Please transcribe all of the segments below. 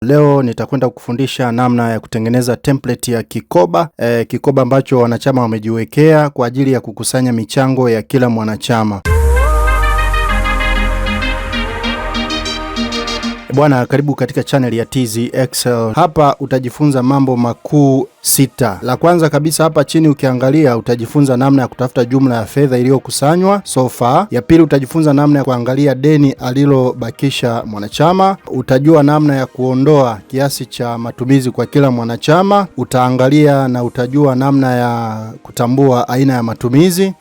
Leo nitakwenda kufundisha namna ya kutengeneza template ya kikoba. Kikoba ambacho wanachama wamejiwekea kwa ajili ya kukusanya michango ya kila mwanachama. Bwana, karibu katika channel ya TZ Excel. Hapa utajifunza mambo makuu 6. La kwanza kabisa, hapa chini ukiangalia utajifunza namna ya kutafuta jumla ya fedha iliyokusanywa so far. Ya pili, utajifunza namna ya kuangalia deni alilobakisha mwanachama. Utajua namna ya kuondoa kiasi cha matumizi kwa kila mwanachama. Utaangalia na utajua namna ya kutambua aina ya matumizi,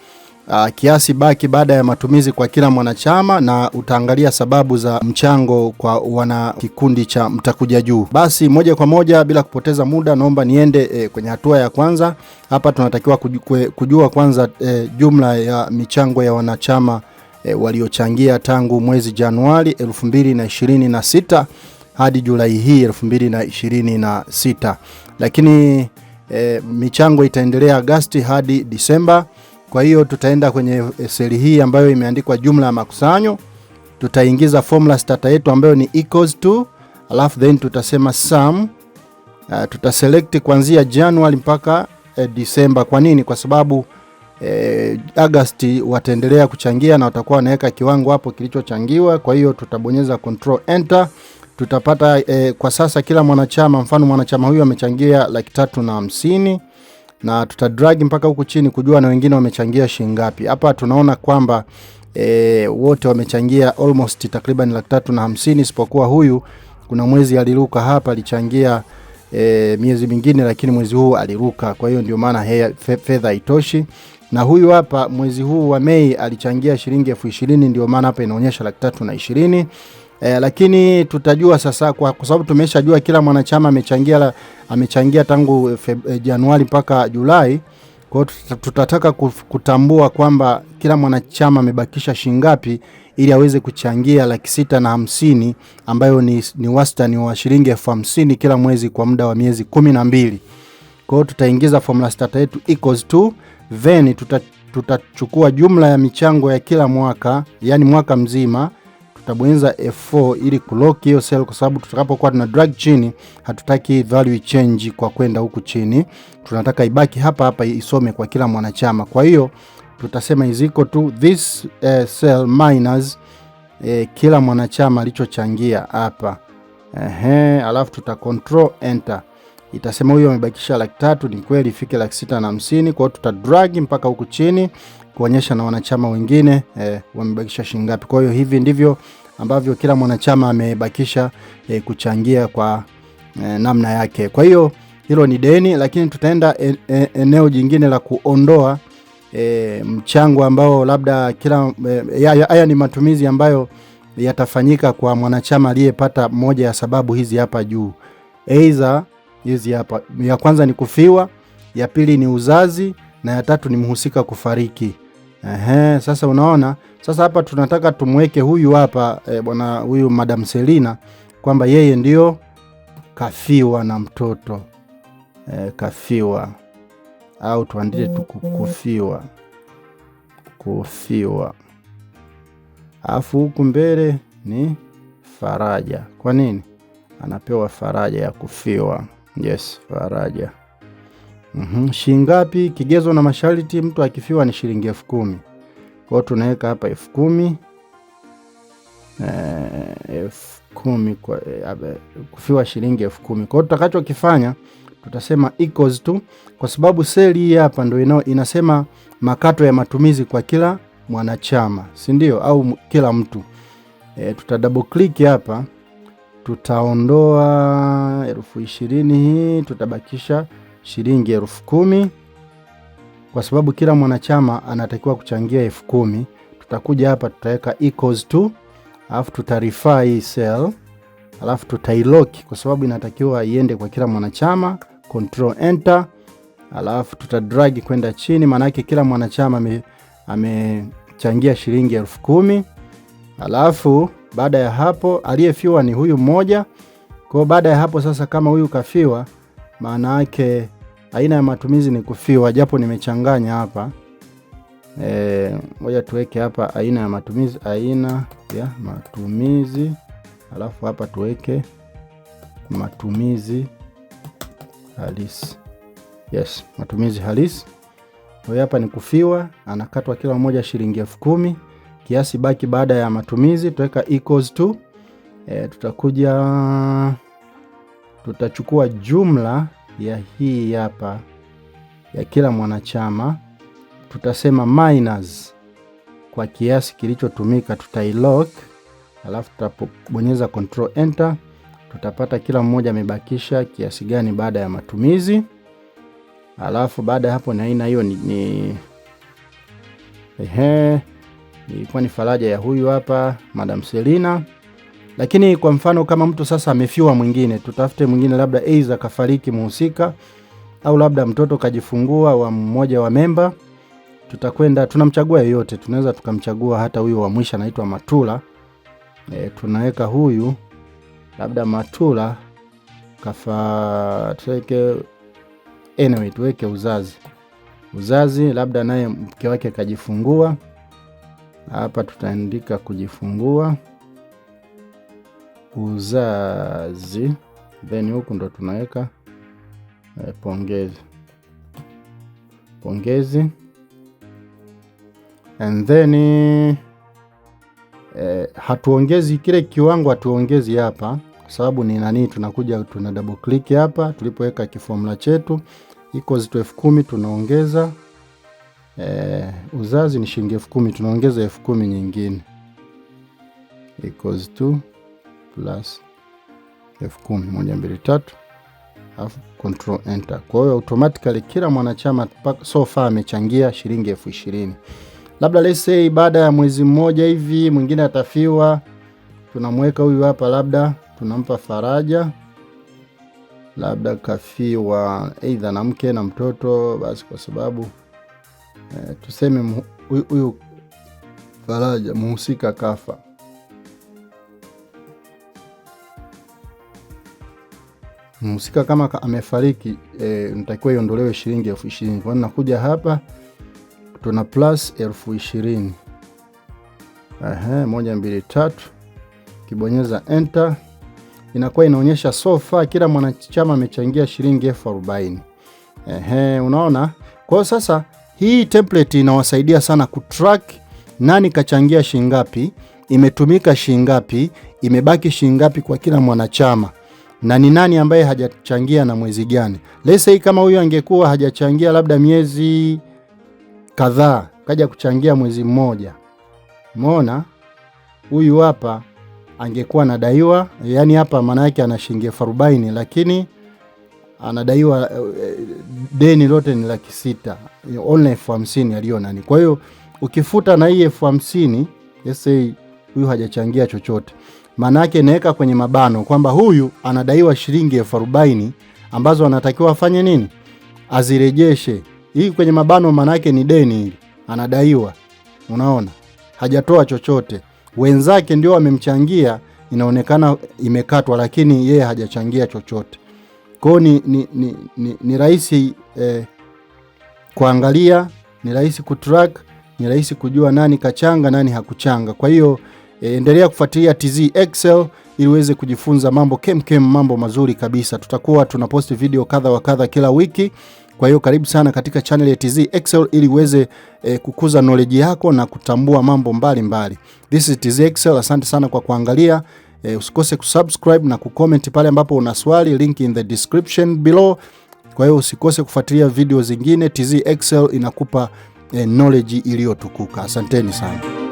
kiasi baki baada ya matumizi kwa kila mwanachama, na utaangalia sababu za mchango kwa wana kikundi cha mtakuja juu. Basi moja kwa moja bila kupoteza muda, naomba niende kwenye hatua ya kwanza. Hapa tunatakiwa kujua kwanza jumla ya michango ya wanachama waliochangia tangu mwezi Januari 2026 hadi Julai hii 2026. Lakini michango itaendelea Agosti hadi Disemba. Kwa hiyo tutaenda kwenye seli hii ambayo imeandikwa jumla ya makusanyo. Tutaingiza formula starter yetu ambayo ni equals to, alafu then tutasema sum. Tutaselect kuanzia January mpaka Disemba. Kwa nini? Kwa sababu Agosti wataendelea kuchangia na watakuwa wanaweka kiwango hapo kilichochangiwa. Kwa hiyo tutabonyeza control enter. Tutapata kwa sasa kila mwanachama, mfano mwanachama huyu amechangia 350,000. Na tutadrag mpaka huku chini kujua na wengine wamechangia shilingi ngapi. Hapa tunaona kwamba wote wamechangia almost takriban 350,000, isipokuwa huyu kuna mwezi aliruka hapa, alichangia miezi mingine, lakini mwezi huu aliruka. Kwa hiyo ndio maana fedha haitoshi. Na huyu hapa mwezi huu wa Mei alichangia shilingi 20,000, ndio maana hapa inaonyesha 320,000. Lakini tutajua sasa kwa sababu tumeshajua kila mwanachama amechangia tangu Januari mpaka Julai. Kwa hiyo tutataka kutambua kwamba kila mwanachama amebakisha shilingi ngapi ili aweze kuchangia 650,000 ambayo ni wastani wa shilingi 50,000 kila mwezi kwa muda wa miezi 12. Kwa hiyo tutaingiza formula starter yetu equals to, then tutachukua jumla ya michango ya kila mwaka, yani mwaka mzima. Tutabonyeza F4 ili kulock hiyo cell, kwa sababu tutakapokuwa tuna drag chini hatutaki value change kwa kwenda huku chini. Tunataka ibaki hapa hapa isome kwa kila mwanachama. Kwa hiyo tutasema is equal to this cell minus kila mwanachama alichochangia hapa. Alafu tuta control enter. Itasema huyo amebakisha 300,000, ni kweli ifike 650,000. Kwa hiyo tuta drag mpaka huku chini kuonyesha na wanachama wengine wamebakisha shilingi ngapi. Kwa hiyo hivi ndivyo ambavyo kila mwanachama amebakisha kuchangia kwa namna yake. Kwa hiyo hilo ni deni, lakini tutaenda eneo jingine la kuondoa mchango ambao labda kila haya ni matumizi ambayo yatafanyika kwa mwanachama aliyepata moja ya sababu hizi hapa juu. Aidha hizi hapa, ya kwanza ni kufiwa, ya pili ni uzazi, na ya tatu ni mhusika kufariki. Sasa unaona, sasa hapa tunataka tumweke huyu hapa bwana huyu Madam Selina kwamba yeye ndio kafiwa na mtoto. Kafiwa, au tuandike tu kufiwa. Alafu huku mbele ni faraja. Kwa nini? Anapewa faraja ya kufiwa. Yes, faraja. Shilingi ngapi? Kigezo na masharti, mtu akifiwa ni shilingi 10,000. Kwa hiyo tunaweka hapa 10,000. 10,000 kwa kufiwa shilingi 10,000. Kwa hiyo tutakachokifanya tutasema equals to, kwa sababu seli hii hapa ndio inasema makato ya matumizi kwa kila mwanachama, si ndio? Au kila mtu. Tuta double click hapa, tutaondoa 20,000 hii, tutabakisha shilingi 10,000 kwa sababu kila mwanachama anatakiwa kuchangia 10,000. Tutakuja hapa tutaweka equals to, alafu tutarifaa hii cell, alafu tutailock kwa sababu inatakiwa iende kwa kila mwanachama. Control enter. Alafu tutadrag kwenda chini, maana yake kila mwanachama amechangia shilingi 10,000. Alafu baada ya hapo aliyefiwa ni huyu mmoja. Kwa baada ya hapo sasa, kama huyu kafiwa, maana yake aina ya matumizi ni kufiwa, japo nimechanganya hapa. Ngoja tuweke hapa aina ya matumizi, alafu hapa tuweke matumizi halisi. Yes, matumizi halisi. Kwa hiyo hapa ni kufiwa, anakatwa kila mmoja shilingi 10,000. Kiasi baki baada ya matumizi tutaweka equals to tutachukua jumla ya hii hapa ya kila mwanachama, tutasema minus kwa kiasi kilichotumika, tutailock, alafu tutabonyeza control enter, tutapata kila mmoja amebakisha kiasi gani baada ya matumizi. Alafu baada ya hapo na aina hiyo ilikuwa ni faraja ya huyu hapa Madam Selina. Lakini kwa mfano kama mtu sasa amefiwa mwingine, tutafute mwingine, labda aidha kafariki muhusika au labda mtoto kajifungua wa mmoja wa memba, tutakwenda tunamchagua yeyote, tunaweza tukamchagua hata huyu wa mwisho anaitwa Matula. Tunaweka huyu labda Matula tuweke uzazi labda naye mke wake kajifungua. Hapa tutaandika kujifungua uzazi, then huku ndo tunaweka pongezi and then hatuongezi kile kiwango, hatuongezi hapa kwa sababu ni nani, tunakuja tuna double click hapa tulipoweka kiformula chetu equals to 10,000, tunaongeza uzazi ni shilingi 10,000, tunaongeza 10,000 nyingine equals to plus 10,000 1 2 3, alafu control enter. Kwa hiyo automatically kila mwanachama so far amechangia shilingi 20,000. Labda let's say baada ya mwezi mmoja hivi mwingine atafiwa, tunamweka huyu hapa, labda tunampa faraja, labda kafiwa aidha na mke na mtoto, basi kwa sababu tuseme huyu faraja muhusika kafa, mhusika kama amefariki, nitakiwa iondolewe shilingi 20,000. Kwa hiyo nakuja hapa tuna plus 20,000. 1 2 3, kibonyeza enter inakuwa inaonyesha so far kila mwanachama amechangia shilingi 40,000. Unaona? Kwa hiyo sasa hii template inawasaidia sana kutrack nani kachangia shilingi ngapi, imetumika shilingi ngapi, imebaki shilingi ngapi kwa kila mwanachama, na ni nani ambaye hajachangia na mwezi gani. Let's say kama huyu angekuwa hajachangia labda miezi kadhaa, kaja kuchangia mwezi mmoja, umeona huyu hapa angekuwa anadaiwa, yani hapa maana yake ana shilingi 40,000, lakini anadaiwa deni lote ni 600,000, only 50,000 aliyo nani. Kwa hiyo ukifuta na hii 50,000, let's say huyu hajachangia chochote, maana yake inaweka kwenye mabano kwamba huyu anadaiwa shilingi 40,000 ambazo anatakiwa afanye nini, azirejeshe. Hii kwenye mabano maana yake ni deni hili anadaiwa, unaona, hajatoa chochote, wenzake ndio wamemchangia, inaonekana imekatwa, lakini yeye hajachangia chochote. Kwa hiyo ni rahisi kuangalia, ni rahisi kutrack, ni rahisi kujua nani kachanga nani hakuchanga. Kwa hiyo endelea kufuatilia TZ Excel ili uweze kujifunza mambo mambo mazuri kabisa. Tutakuwa tunaposti video kadha wa kadha kila wiki. Kwa hiyo karibu sana katika channel ya TZ Excel ili uweze kukuza knowledge yako na kutambua mambo mbalimbali. This is TZ Excel. Asante sana kwa kuangalia. Usikose kusubscribe na kucomment pale ambapo una swali, link in the description below. Kwa hiyo usikose kufuatilia video zingine. TZ Excel inakupa knowledge iliyotukuka. Asanteni sana.